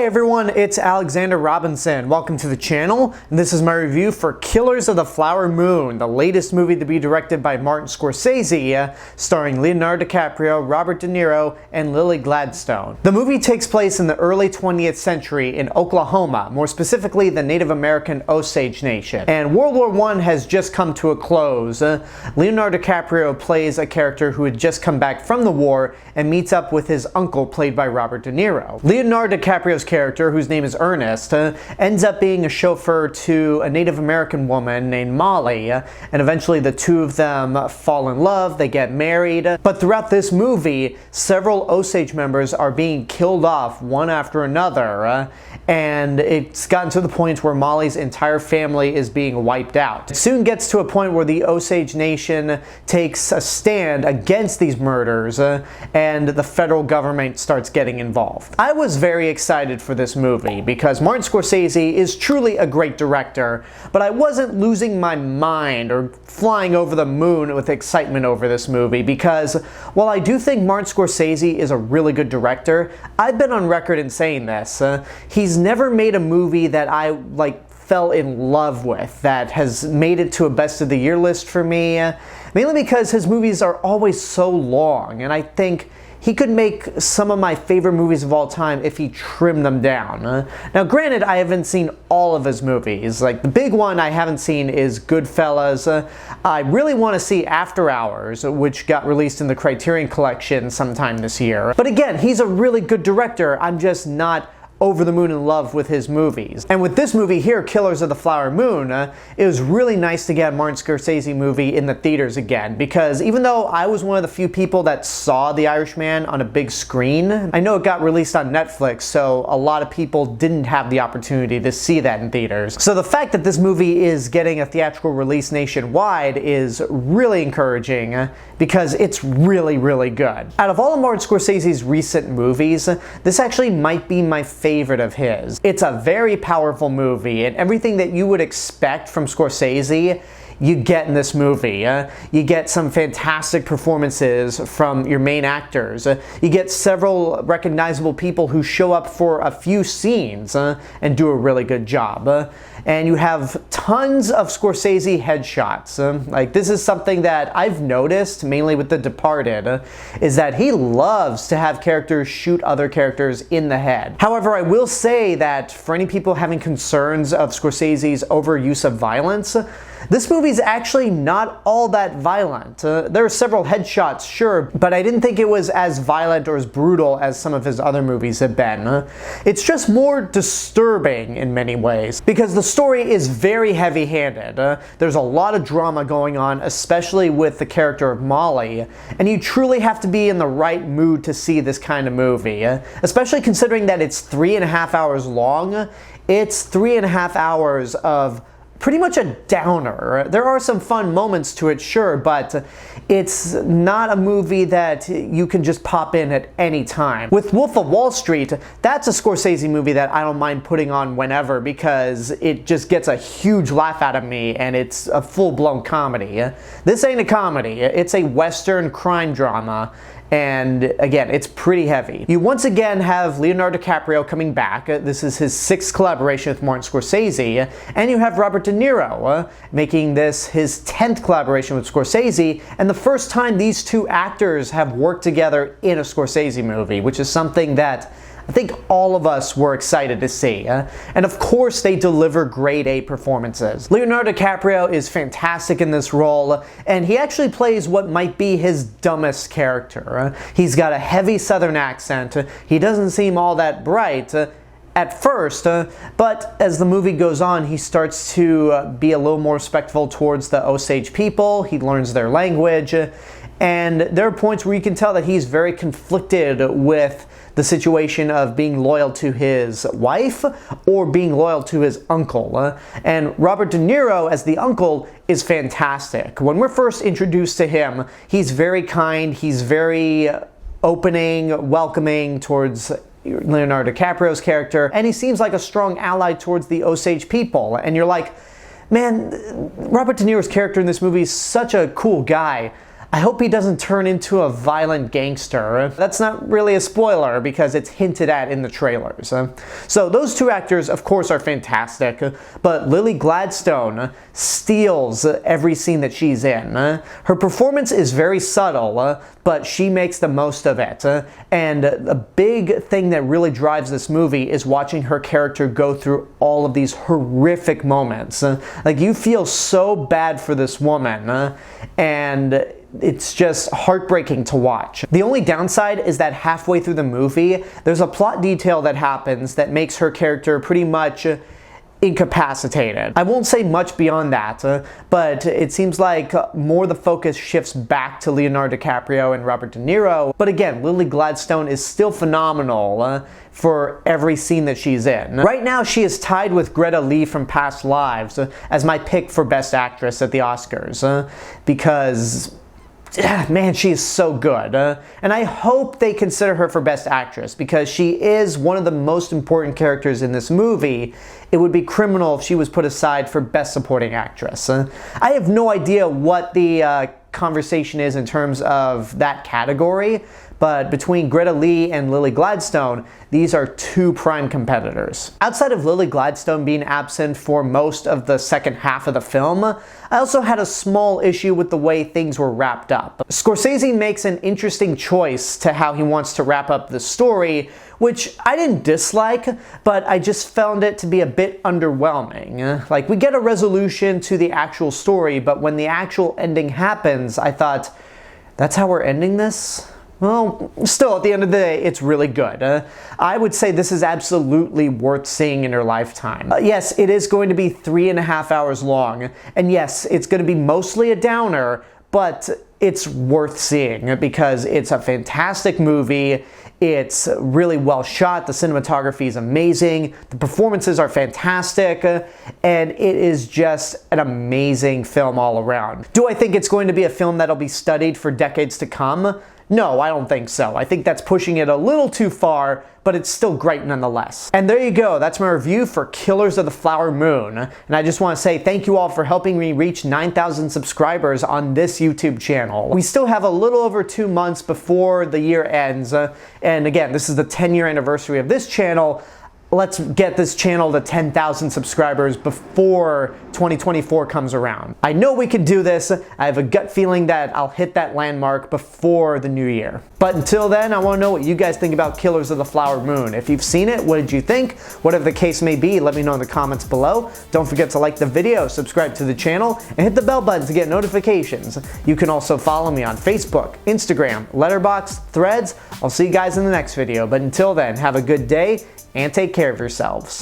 Hey everyone, it's Alexander Robinson. Welcome to the channel, and this is my review for Killers of the Flower Moon, the latest movie to be directed by Martin Scorsese, starring Leonardo DiCaprio, Robert De Niro, and Lily Gladstone. The movie takes place in the early 20th century in Oklahoma, more specifically the Native American Osage Nation. And World War I has just come to a close. Leonardo DiCaprio plays a character who had just come back from the war and meets up with his uncle, played by Robert De Niro. Leonardo DiCaprio's character, whose name is Ernest, ends up being a chauffeur to a Native American woman named Molly, and eventually the two of them fall in love, they get married. But throughout this movie, several Osage members are being killed off one after another, and it's gotten to the point where Molly's entire family is being wiped out. It soon gets to a point where the Osage Nation takes a stand against these murders, and the federal government starts getting involved. I was very excited for this movie because Martin Scorsese is truly a great director, but I wasn't losing my mind or flying over the moon with excitement over this movie because while I do think Martin Scorsese is a really good director, I've been on record in saying this. He's never made a movie that I fell in love with that has made it to a best of the year list for me, mainly because his movies are always so long, and I think he could make some of my favorite movies of all time if he trimmed them down. Now granted, I haven't seen all of his movies. Like the big one I haven't seen is Goodfellas. I really want to see After Hours, which got released in the Criterion Collection sometime this year. But again, he's a really good director. I'm just not over the moon in love with his movies. And with this movie here, Killers of the Flower Moon, it was really nice to get a Martin Scorsese movie in the theaters again, because even though I was one of the few people that saw The Irishman on a big screen, I know it got released on Netflix, so a lot of people didn't have the opportunity to see that in theaters. So the fact that this movie is getting a theatrical release nationwide is really encouraging, because it's really, really good. Out of all of Martin Scorsese's recent movies, this actually might be my favorite of his. It's a very powerful movie, and everything that you would expect from Scorsese you get in this movie. You get some fantastic performances from your main actors. You get several recognizable people who show up for a few scenes and do a really good job. And you have tons of Scorsese headshots. Like this is something that I've noticed, mainly with The Departed, is that he loves to have characters shoot other characters in the head. However, I will say that for any people having concerns of Scorsese's overuse of violence, this movie's actually not all that violent. There are several headshots, sure, but I didn't think it was as violent or as brutal as some of his other movies have been. It's just more disturbing in many ways, because the story is very heavy-handed. There's a lot of drama going on, especially with the character of Molly, and you truly have to be in the right mood to see this kind of movie, especially considering that it's 3.5 hours long. It's 3.5 hours of pretty much a downer. There are some fun moments to it, sure, but it's not a movie that you can just pop in at any time. With Wolf of Wall Street, that's a Scorsese movie that I don't mind putting on whenever because it just gets a huge laugh out of me and it's a full-blown comedy. This ain't a comedy, it's a Western crime drama. And again, it's pretty heavy. You once again have Leonardo DiCaprio coming back. This is his 6th collaboration with Martin Scorsese. And you have Robert De Niro making this his 10th collaboration with Scorsese, and the first time these two actors have worked together in a Scorsese movie, which is something that I think all of us were excited to see. And of course they deliver grade A performances. Leonardo DiCaprio is fantastic in this role, and he actually plays what might be his dumbest character. He's got a heavy southern accent. He doesn't seem all that bright at first, but as the movie goes on, he starts to be a little more respectful towards the Osage people. He learns their language, and there are points where you can tell that he's very conflicted with the situation of being loyal to his wife or being loyal to his uncle. And Robert De Niro as the uncle is fantastic. When we're first introduced to him, he's very kind, he's very opening, welcoming towards Leonardo DiCaprio's character, and he seems like a strong ally towards the Osage people. And you're like, man, Robert De Niro's character in this movie is such a cool guy. I hope he doesn't turn into a violent gangster. That's not really a spoiler because it's hinted at in the trailers. So those two actors, of course, are fantastic, but Lily Gladstone steals every scene that she's in. Her performance is very subtle, but she makes the most of it. And the big thing that really drives this movie is watching her character go through all of these horrific moments. Like, you feel so bad for this woman, and it's just heartbreaking to watch. The only downside is that halfway through the movie, there's a plot detail that happens that makes her character pretty much incapacitated. I won't say much beyond that, but it seems like more the focus shifts back to Leonardo DiCaprio and Robert De Niro. But again, Lily Gladstone is still phenomenal for every scene that she's in. Right now, she is tied with Greta Lee from Past Lives as my pick for Best Actress at the Oscars, because man, she is so good. And I hope they consider her for Best Actress because she is one of the most important characters in this movie. It would be criminal if she was put aside for Best Supporting Actress. I have no idea what the conversation is in terms of that category, but between Greta Lee and Lily Gladstone, these are two prime competitors. Outside of Lily Gladstone being absent for most of the second half of the film, I also had a small issue with the way things were wrapped up. Scorsese makes an interesting choice to how he wants to wrap up the story, which I didn't dislike, but I just found it to be a bit underwhelming. Like, we get a resolution to the actual story, but when the actual ending happens, I thought, that's how we're ending this? Well, still, at the end of the day, it's really good. I would say this is absolutely worth seeing in your lifetime. Yes, it is going to be 3.5 hours long, and yes, it's going to be mostly a downer, but it's worth seeing because it's a fantastic movie. It's really well shot, the cinematography is amazing, the performances are fantastic, and it is just an amazing film all around. Do I think it's going to be a film that'll be studied for decades to come? No, I don't think so. I think that's pushing it a little too far, but it's still great nonetheless. And there you go, that's my review for Killers of the Flower Moon. And I just want to say thank you all for helping me reach 9,000 subscribers on this YouTube channel. We still have a little over 2 months before the year ends, and again, this is the 10-year anniversary of this channel. Let's get this channel to 10,000 subscribers before 2024 comes around. I know we can do this. I have a gut feeling that I'll hit that landmark before the new year. But until then, I want to know what you guys think about Killers of the Flower Moon. If you've seen it, what did you think? Whatever the case may be, let me know in the comments below. Don't forget to like the video, subscribe to the channel, and hit the bell button to get notifications. You can also follow me on Facebook, Instagram, Letterboxd, Threads. I'll see you guys in the next video. But until then, have a good day and take care of yourselves.